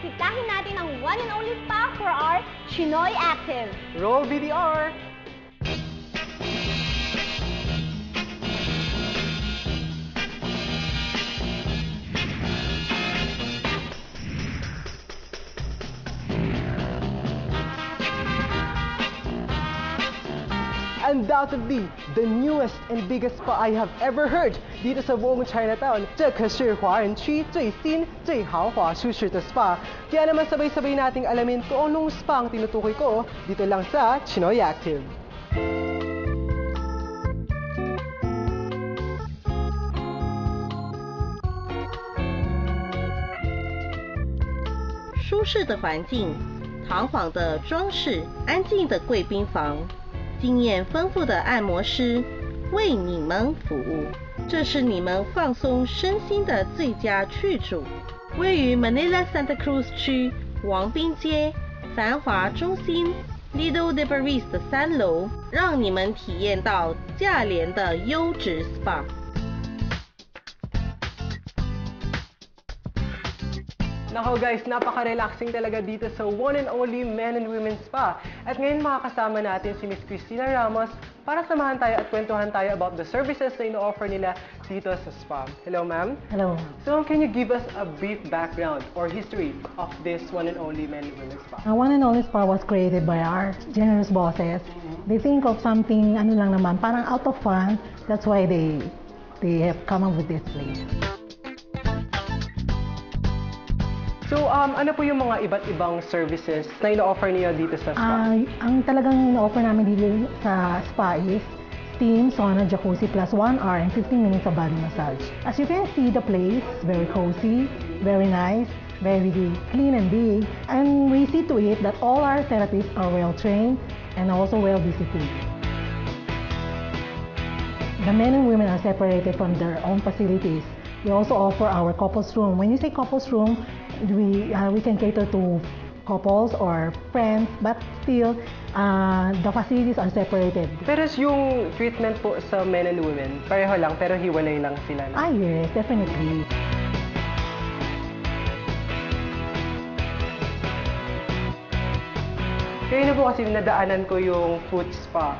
bisitahin natin ang one and only spa for our Chinoy Active. Roll BDR! Undoubtedly, the newest and biggest spa I have ever heard dito sa buong Chinatown. 这可是华人区最新、最豪华舒适的 spa. Kaya naman sabay-sabay nating alamin kung anong spa ang tinutukoy ko dito lang sa Chinoy Active. 舒适的环境、堂皇的装饰、安静的贵宾房、经验丰富的按摩师为你们服务，这是你们放松身心的最佳去处。位于 Manila Santa Cruz 区王滨街繁华中心 Lido de Paris 的3楼，让你们体验到价廉的优质 SPA。Nako guys, napaka-relaxing talaga dito sa one and only men and women spa. At ngayon makakasama natin si Miss Cristina Ramos para samahan tayo at kwentuhan tayo about the services na ino-offer nila dito sa spa. Hello ma'am. Hello. So can you give us a brief background or history of this one and only men and women spa? One and only spa was created by our generous bosses. They think of something, ano lang naman, parang out of fun. That's why they have come up with this place. So, ano po yung mga iba't ibang services na ino-offer niyo dito sa spa? Ang talagang ino-offer namin dito sa spa is steam, sauna, jacuzzi, plus 1 hour and 15 minutes of body massage. As you can see, the place is very cozy, very nice, very clean and big. And we see to it that all our therapists are well-trained and also well-disciplined. The men and women are separated from their own facilities. We also offer our couples room. When you say couples room, we can cater to couples or friends, but still, the facilities are separated. Pero yung treatment po sa men and women, pareho lang, pero hiwalay lang sila. No? Yes, definitely. Kayo na po kasi nadaanan ko yung foot spa.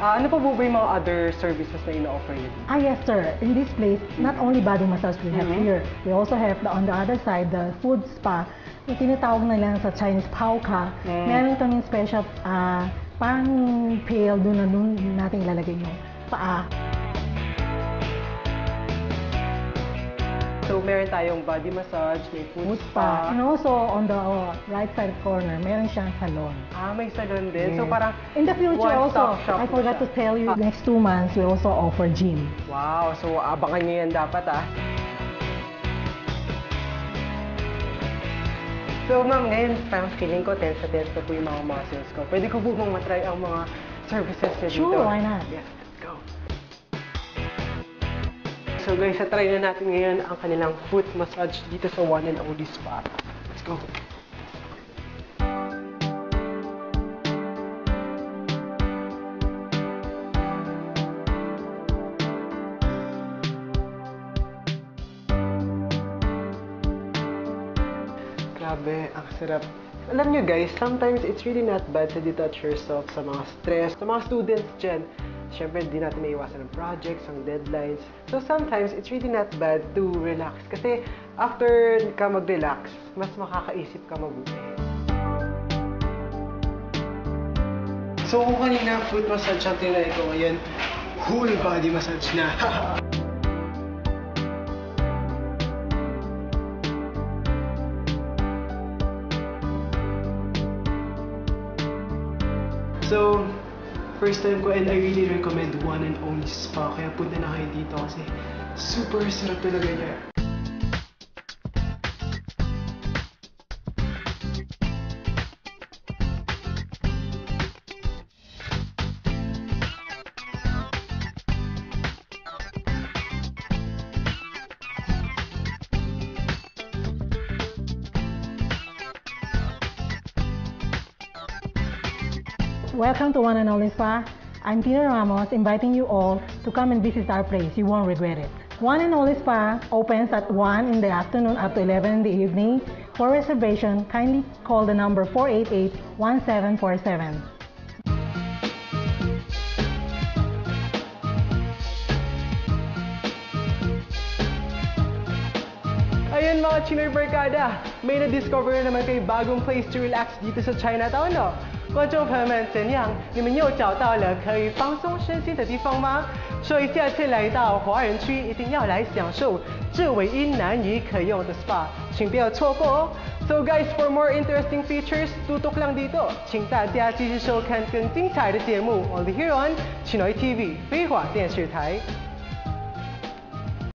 Ano pa po ba yung mga other services na ino-offer niyo? Yes, sir. In this place, not only body massage we have here, we also have on the other side, the food spa. Yung tinatawag na lang sa Chinese pauka. Meron kaming special, parang pail, doon natin ilalagay yung paa. So, meron tayong body massage, may food spa. And also, on the right side corner, meron siyang salon. May salon din. So, parang in the future also, I forgot to tell you, next 2 months, we also offer gym. Wow! So, abangan niyo yan dapat, So, ma'am, ngayon, parang feeling ko, tense na tense na po yung mga muscles ko. Pwede ko po bang matry ang mga services niyo dito? Sure, why not? Yeah, let's go. So guys, try na natin ngayon ang kanilang foot massage dito sa one and only spa. Let's go! Grabe, ang sarap. Alam nyo guys, sometimes it's really not bad to detach yourself sa mga stress, sa mga students dyan. Siyempre, di natin maiwasan ng projects, ang deadlines. So sometimes, it's really not bad to relax. Kasi after ka mag-relax, mas makakaisip ka mabuti. So kung kanina foot massage ang tinry ko ngayon, whole body massage na. So, first time ko and I really recommend one and only spa. Kaya punta na kayo dito kasi super sarap talaga niya. Welcome to One and Only Spa. I'm Tina Ramos, inviting you all to come and visit our place. You won't regret it. One and Only Spa opens at 1 in the afternoon up to 11 in the evening. For reservation, kindly call the number 488-1747. Ayun mga Chinoy Barkada, may na-discover na naman kayo bagong place to relax dito sa Chinatown, no? 观众朋友们怎样？你们又找到了可以放松身心的地方吗？所以下次来到华人区，一定要来享受这位因南语可用的 SPA， 请不要错过哦。So guys, for more interesting features, tutok lang dito， 请大家继续收看更精彩的节目。Only here on Chinoy TV 飞华电视台。